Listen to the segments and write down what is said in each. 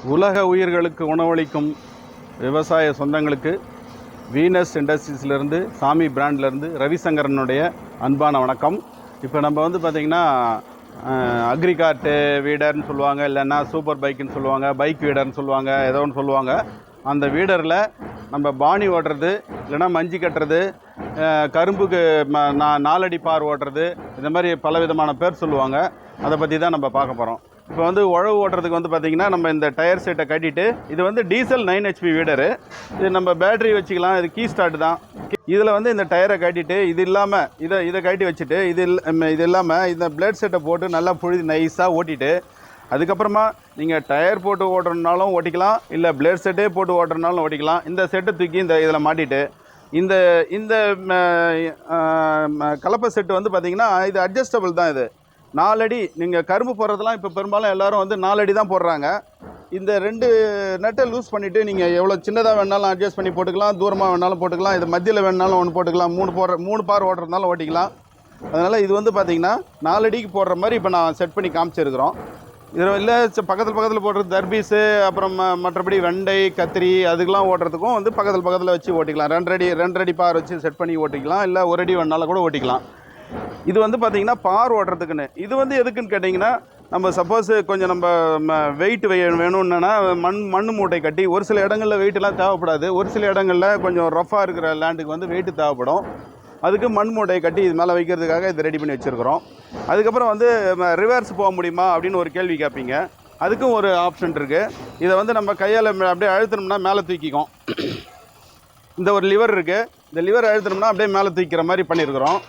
உலக உயிர்களுக்கு உணவளிக்கும் விவசாய சொந்தங்களுக்கு வீனஸ் இண்டஸ்ட்ரீஸ்லேருந்து சாமி பிராண்ட்லேருந்து ரவிசங்கரனுடைய அன்பான வணக்கம். இப்போ நம்ம வந்து பார்த்திங்கன்னா அக்ரிகார்ட்டு வீடர்னு சொல்லுவாங்க, இல்லைன்னா சூப்பர் பைக்குன்னு சொல்லுவாங்க, பைக் வீடர்னு சொல்லுவாங்க, ஏதோ ஒன்று சொல்லுவாங்க. அந்த வீடரில் நம்ம பாணி ஓட்டுறது, இல்லைன்னா மஞ்சி கட்டுறது, கரும்புக்கு நாலடி பார் ஓட்டுறது, இந்த மாதிரி பல விதமான பேர் சொல்லுவாங்க. அதை பற்றி தான் நம்ம பார்க்க போகிறோம். இப்போ வந்து உழவு ஓட்டுறதுக்கு வந்து பார்த்திங்கன்னா நம்ம இந்த டயர் செட்டை கட்டிட்டு, இது வந்து டீசல் 9 HP வீடரு. இது நம்ம பேட்டரி வச்சுக்கலாம், இது கீ ஸ்டார்ட் தான். இதில் வந்து இந்த டயரை கட்டிட்டு, இது இல்லாமல் இதை கட்டி வச்சுட்டு, இது இல்லாமல் இந்த பிளேட் செட்டை போட்டு நல்லா புழுதி நைஸாக ஓட்டிட்டு, அதுக்கப்புறமா நீங்கள் டயர் போட்டு ஓட்டுறதுனாலும் ஓட்டிக்கலாம், இல்லை பிளேட் செட்டே போட்டு ஓட்டுறதுனாலும் ஓட்டிக்கலாம். இந்த செட்டை தூக்கி இந்த இதில் மாட்டிட்டு, இந்த இந்த கலப்பை செட்டு வந்து பார்த்திங்கன்னா இது அட்ஜஸ்டபிள் தான். இது 4 அடி. நீங்கள் கரும்பு போடுறதுலாம் இப்போ பெரும்பாலும் எல்லோரும் வந்து 4 அடி தான் போடுறாங்க. இந்த 2 நட்டை லூஸ் பண்ணிவிட்டு நீங்கள் எவ்வளோ சின்னதாக வேணாலும் அட்ஜஸ்ட் பண்ணி போட்டுக்கலாம், தூரமாக வேணாலும் போட்டுக்கலாம், இது மத்தியில் வேணாலும் ஒன்று போட்டுக்கலாம், 3 பார் ஓட்டுறதுனாலும் ஓட்டிக்கலாம். அதனால் இது வந்து பார்த்திங்கன்னா 4 அடிக்கு போடுற மாதிரி இப்போ நான் செட் பண்ணி காமிச்சிருக்கிறோம். இதில் இல்லை பக்கத்தில் போடுறது தர்பீஸு, அப்புறம் மற்றபடி வெண்டை, கத்திரி அதுக்கெலாம் ஓட்டுறதுக்கும் வந்து பக்கத்தில் வச்சு ஓட்டிக்கலாம். 2 அடி பார் வச்சு செட் பண்ணி ஓட்டிக்கலாம், இல்லை 1 அடி வேணாலும் கூட ஓட்டிக்கலாம். இது வந்து பார்த்திங்கன்னா பார் ஓட்டுறதுக்குன்னு. இது வந்து எதுக்குன்னு கேட்டிங்கன்னா, நம்ம சப்போஸ் கொஞ்சம் நம்ம வெயிட் வேணும்னா மண் மூட்டை கட்டி, ஒரு சில இடங்களில் வெயிட்டெல்லாம் தேவைப்படாது, ஒரு சில இடங்களில் கொஞ்சம் ரஃப்பாக இருக்கிற லேண்டுக்கு வந்து வெயிட்டு தேவைப்படும். அதுக்கு மண் மூட்டையை கட்டி இது மேலே வைக்கிறதுக்காக இதை ரெடி பண்ணி வச்சுருக்கிறோம். அதுக்கப்புறம் வந்து ரிவர்ஸ் போக முடியுமா அப்படின்னு ஒரு கேள்வி கேட்பீங்க. அதுக்கும் ஒரு ஆப்ஷன் இருக்குது. இதை வந்து நம்ம கையால் அப்படியே அழுத்தணும்னா மேலே தூக்கிக்கும். இந்த ஒரு லிவர் இருக்குது, இந்த லிவர் அழுத்தணும்னா அப்படியே மேலே தூக்கிற மாதிரி பண்ணியிருக்கிறோம்.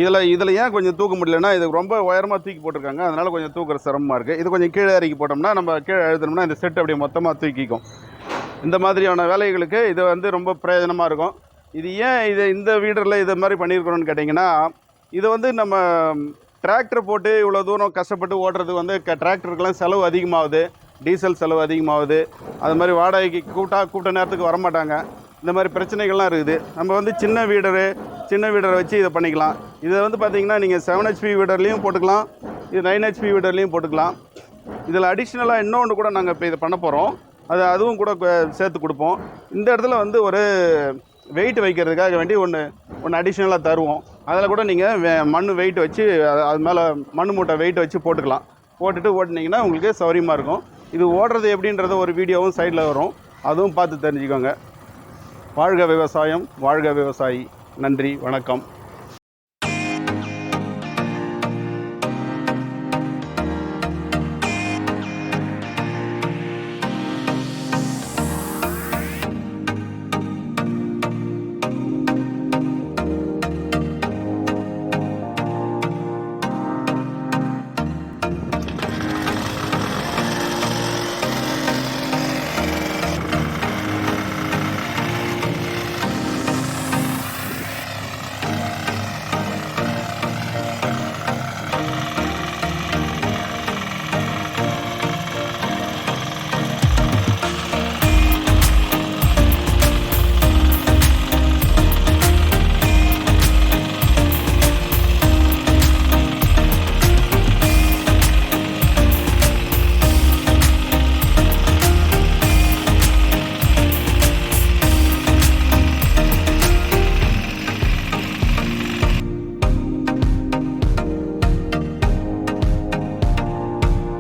இதில் ஏன் கொஞ்சம் தூக்க முடியலன்னா, இது ரொம்ப உயரமாக தூக்கி போட்டிருக்காங்க, அதனால் கொஞ்சம் தூக்குற சிரமமாக இருக்குது. இது கொஞ்சம் கீழே இறக்கி போட்டோம்னா, நம்ம கீழே அழுத்தணும்னா இந்த செட் அப்படியே மொத்தமாக தூக்கிக்கும். இந்த மாதிரியான வேலைகளுக்கு இது வந்து ரொம்ப பிரயோஜனமாக இருக்கும். இது ஏன் இந்த வீடரில் இது மாதிரி பண்ணியிருக்கிறோன்னு கேட்டிங்கன்னா, இதை வந்து நம்ம டிராக்டர் போட்டு இவ்வளோ தூரம் கஷ்டப்பட்டு ஓட்டுறது வந்து டிராக்டருக்கெல்லாம் செலவு அதிகமாகுது, டீசல் செலவு அதிகமாகுது. அது மாதிரி வாடகைக்கு கூப்பிட்ட நேரத்துக்கு வரமாட்டாங்க. இந்த மாதிரி பிரச்சனைகள்லாம் இருக்குது. நம்ம வந்து சின்ன வீடரை வச்சு இதை பண்ணிக்கலாம். இதை வந்து பார்த்திங்கன்னா நீங்கள் 7 HP வீடர்லேயும் போட்டுக்கலாம், இது 9 HP வீடர்லேயும் போட்டுக்கலாம். இதில் அடிஷ்னலாக இன்னொன்று கூட நாங்கள் இப்போ இதை பண்ண போகிறோம், அதுவும் கூட சேர்த்து கொடுப்போம். இந்த இடத்துல வந்து ஒரு வெயிட் வைக்கிறதுக்காக வேண்டி ஒன்று அடிஷ்னலாக தருவோம். அதில் கூட நீங்கள் மண் வெயிட் வச்சு, அது மேலே மண் மூட்டை வெயிட் வச்சு போட்டுக்கலாம். போட்டுட்டு ஓட்டினீங்கன்னா உங்களுக்கு சௌரியமாக இருக்கும். இது ஓடுறது எப்படின்றத ஒரு வீடியோவும் சைடில் வரும், அதுவும் பார்த்து தெரிஞ்சுக்கோங்க. வாழ்க விவசாயம், வாழ்க விவசாயி. நன்றி, வணக்கம்.